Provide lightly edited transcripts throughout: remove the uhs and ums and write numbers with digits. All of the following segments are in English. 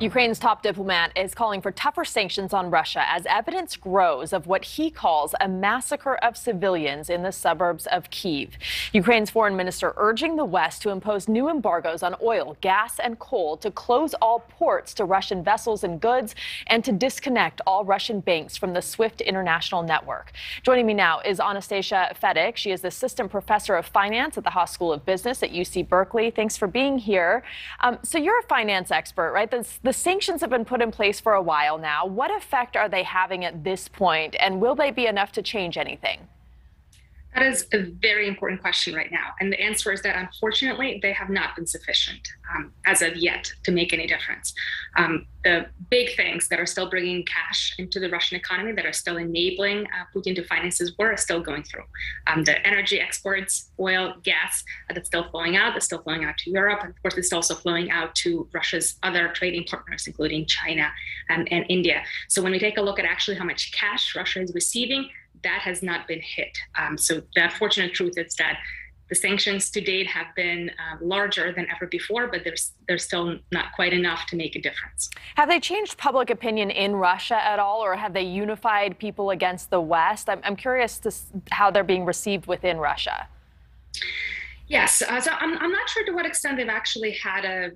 Ukraine's top diplomat is calling for tougher sanctions on Russia as evidence grows of what he calls a massacre of civilians in the suburbs of Kyiv. Ukraine's foreign minister urging the West to impose new embargoes on oil, gas, and coal, to close all ports to Russian vessels and goods, and to disconnect all Russian banks from the SWIFT international network. Joining me now is Anastassia Fedyk. She is the assistant professor of finance at the Haas School of Business at UC Berkeley. Thanks for being here. So you're a finance expert, right? The sanctions have been put in place for a while now. What effect are they having at this point, and will they be enough to change anything? That is a very important question right now. And the answer is that, unfortunately, they have not been sufficient as of yet to make any difference. The big things that are still bringing cash into the Russian economy, that are still enabling Putin to finance his war, are still going through. The energy exports, oil, gas, that's still flowing out. That's still flowing out to Europe. And of course, it's also flowing out to Russia's other trading partners, including China and India. So when we take a look at actually how much cash Russia is receiving, that has not been hit. So the unfortunate truth is that the sanctions to date have been larger than ever before, but they're still not quite enough to make a difference. Have they changed public opinion in Russia at all, or have they unified people against the West? I'm curious to how they're being received within Russia. Yes, so I'm not sure to what extent they've actually had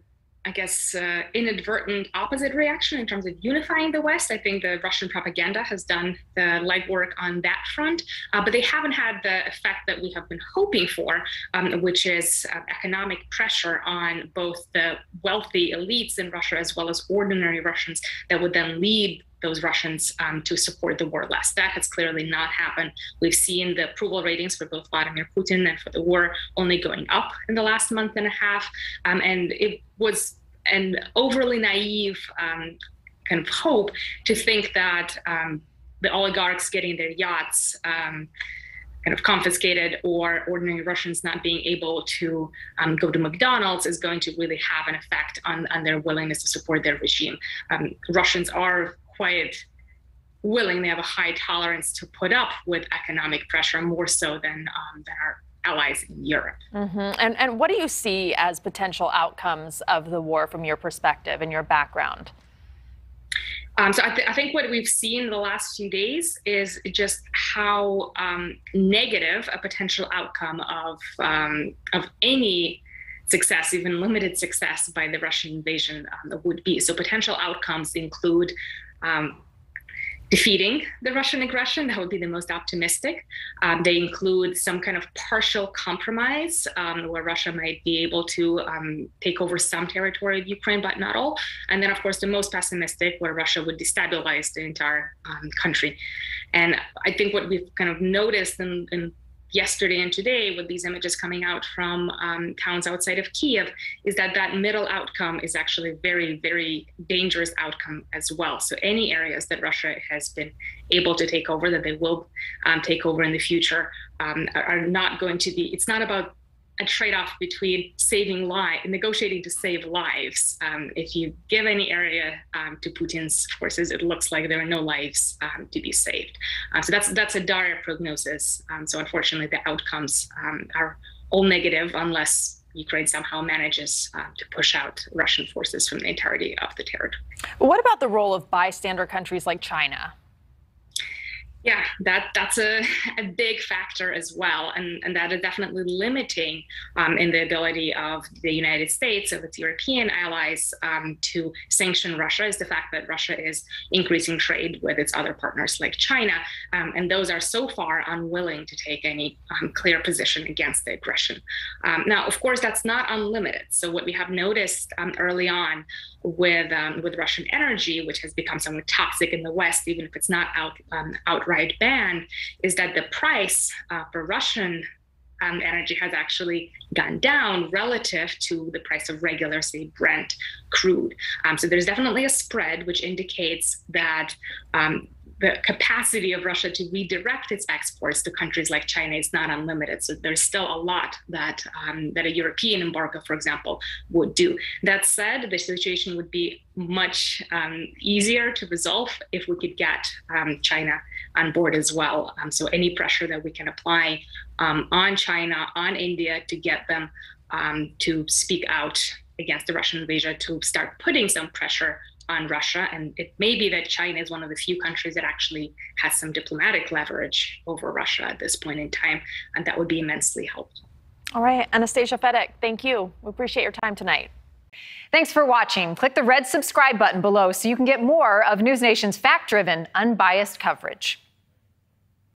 inadvertent opposite reaction in terms of unifying the West. I think the Russian propaganda has done the legwork on that front, but they haven't had the effect that we have been hoping for, which is economic pressure on both the wealthy elites in Russia as well as ordinary Russians that would then lead those Russians to support the war less. That has clearly not happened. We've seen the approval ratings for both Vladimir Putin and for the war only going up in the last month and a half. And it was an overly naive kind of hope to think that the oligarchs getting their yachts kind of confiscated, or ordinary Russians not being able to go to McDonald's, is going to really have an effect on their willingness to support their regime. Russians are quite willing. They have a high tolerance to put up with economic pressure, more so than our allies in Europe. Mm-hmm. And what do you see as potential outcomes of the war from your perspective and your background? So I think what we've seen in the last few days is just how negative a potential outcome of any success, even limited success, by the Russian invasion would be. So potential outcomes include defeating the Russian aggression. That would be the most optimistic. They include some kind of partial compromise where Russia might be able to take over some territory of Ukraine, but not all. And then, of course, the most pessimistic, where Russia would destabilize the entire country. And I think what we've kind of noticed in yesterday and today, with these images coming out from towns outside of Kyiv, is that middle outcome is actually a very, very dangerous outcome as well. So any areas that Russia has been able to take over, that they will take over in the future, are not going to be, it's not about a trade-off between negotiating to save lives. If you give any area to Putin's forces, it looks like there are no lives to be saved. So that's a dire prognosis. So unfortunately, the outcomes are all negative unless Ukraine somehow manages to push out Russian forces from the entirety of the territory. What about the role of bystander countries like China? Yeah, that's a big factor as well. And that is definitely limiting in the ability of the United States, of its European allies, to sanction Russia, is the fact that Russia is increasing trade with its other partners like China. And those are so far unwilling to take any clear position against the aggression. Now, of course, that's not unlimited. So what we have noticed early on with Russian energy, which has become somewhat toxic in the West, even if it's not outright banned, is that the price for Russian energy has actually gone down relative to the price of regular, say, Brent crude. So there's definitely a spread, which indicates that the capacity of Russia to redirect its exports to countries like China is not unlimited. So there's still a lot that a European embargo, for example, would do. That said, the situation would be much easier to resolve if we could get China on board as well. So any pressure that we can apply on China, on India, to get them to speak out against the Russian invasion to start putting some pressure on Russia. And it may be that China is one of the few countries that actually has some diplomatic leverage over Russia at this point in time. And that would be immensely helpful. All right, Anastassia Fedyk, thank you. We appreciate your time tonight. Thanks for watching. Click the red subscribe button below so you can get more of NewsNation's fact-driven, unbiased coverage.